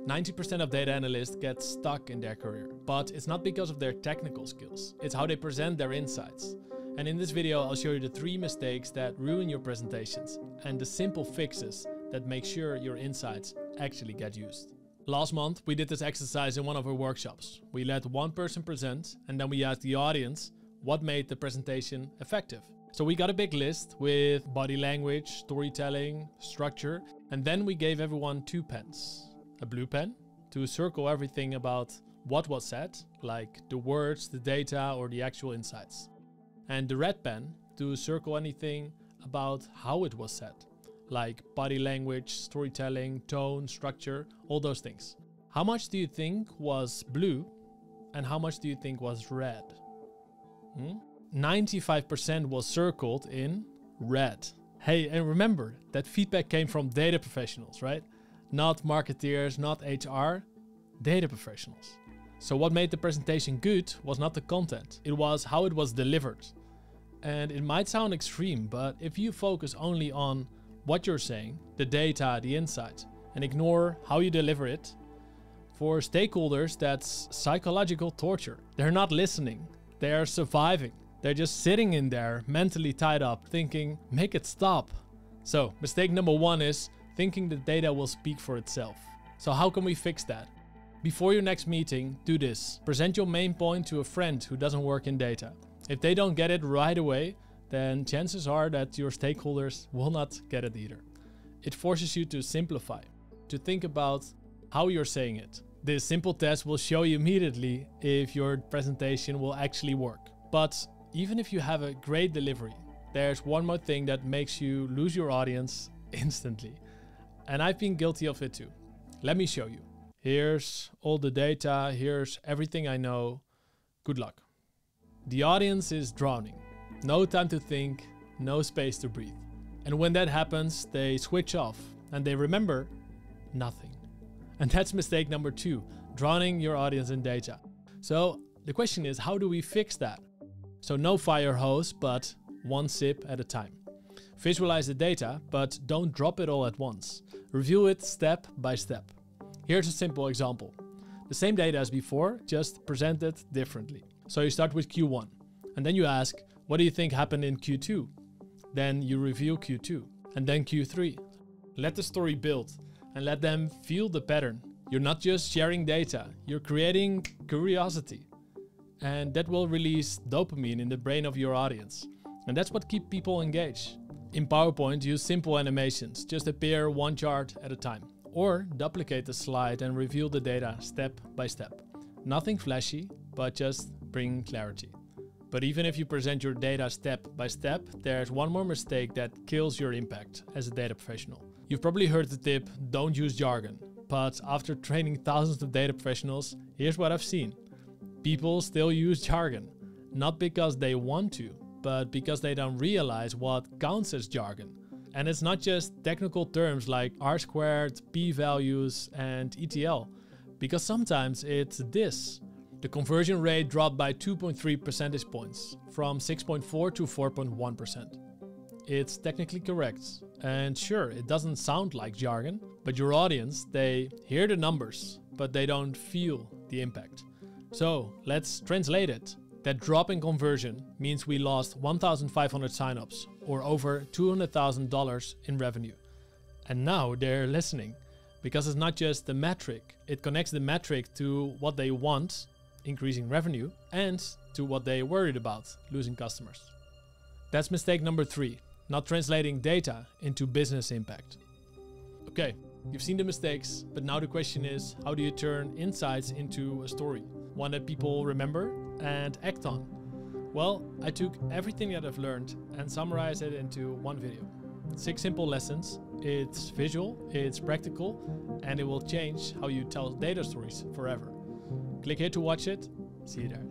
90% of data analysts get stuck in their career, but it's not because of their technical skills, it's how they present their insights. And in this video, I'll show you the 3 mistakes that ruin your presentations and the simple fixes that make sure your insights actually get used. Last month, we did this exercise in one of our workshops. We let one person present and then we asked the audience what made the presentation effective. So we got a big list with body language, storytelling, structure, and then we gave everyone 2 pens. A blue pen to circle everything about what was said, like the words, the data, or the actual insights. And the red pen to circle anything about how it was said, like body language, storytelling, tone, structure, all those things. How much do you think was blue and how much do you think was red? 95% was circled in red. Hey, and remember, that feedback came from data professionals, right? Not marketeers, not HR, data professionals. So what made the presentation good was not the content, it was how it was delivered. And it might sound extreme, but if you focus only on what you're saying, the data, the insight, and ignore how you deliver it, for stakeholders that's psychological torture. They're not listening, they are surviving. They're just sitting in there, mentally tied up, thinking, make it stop. So mistake number 1 is thinking the data will speak for itself. So how can we fix that? Before your next meeting, do this. Present your main point to a friend who doesn't work in data. If they don't get it right away, then chances are that your stakeholders will not get it either. It forces you to simplify, to think about how you're saying it. This simple test will show you immediately if your presentation will actually work. But even if you have a great delivery, there's one more thing that makes you lose your audience instantly. And I've been guilty of it too. Let me show you. Here's all the data, here's everything I know. Good luck. The audience is drowning. No time to think, no space to breathe. And when that happens, they switch off and they remember nothing. And that's mistake number 2, drowning your audience in data. So the question is, how do we fix that? So no fire hose, but one sip at a time. Visualize the data, but don't drop it all at once. Review it step by step. Here's a simple example. The same data as before, just presented differently. So you start with Q1, and then you ask, what do you think happened in Q2? Then you review Q2, and then Q3. Let the story build, and let them feel the pattern. You're not just sharing data, you're creating curiosity. And that will release dopamine in the brain of your audience. And that's what keeps people engaged. In PowerPoint, use simple animations. Just appear one chart at a time. Or duplicate the slide and reveal the data step by step. Nothing flashy, but just bring clarity. But even if you present your data step by step, there's one more mistake that kills your impact as a data professional. You've probably heard the tip, don't use jargon. But after training thousands of data professionals, here's what I've seen. People still use jargon. Not because they want to, but because they don't realize what counts as jargon. And it's not just technical terms like R-squared, p-values, and ETL. Because sometimes it's this. The conversion rate dropped by 2.3 percentage points, from 6.4 to 4.1%. It's technically correct. And sure, it doesn't sound like jargon, but your audience, they hear the numbers, but they don't feel the impact. So let's translate it. That drop in conversion means we lost 1,500 signups, or over $200,000 in revenue. And now they're listening, because it's not just the metric. It connects the metric to what they want, increasing revenue, and to what they're worried about, losing customers. That's mistake number 3, not translating data into business impact. Okay, you've seen the mistakes, but now the question is, how do you turn insights into a story? One that people remember and act on. Well, I took everything that I've learned and summarized it into one video. 6 simple lessons. It's visual, it's practical, and it will change how you tell data stories forever. Click here to watch it. See you there.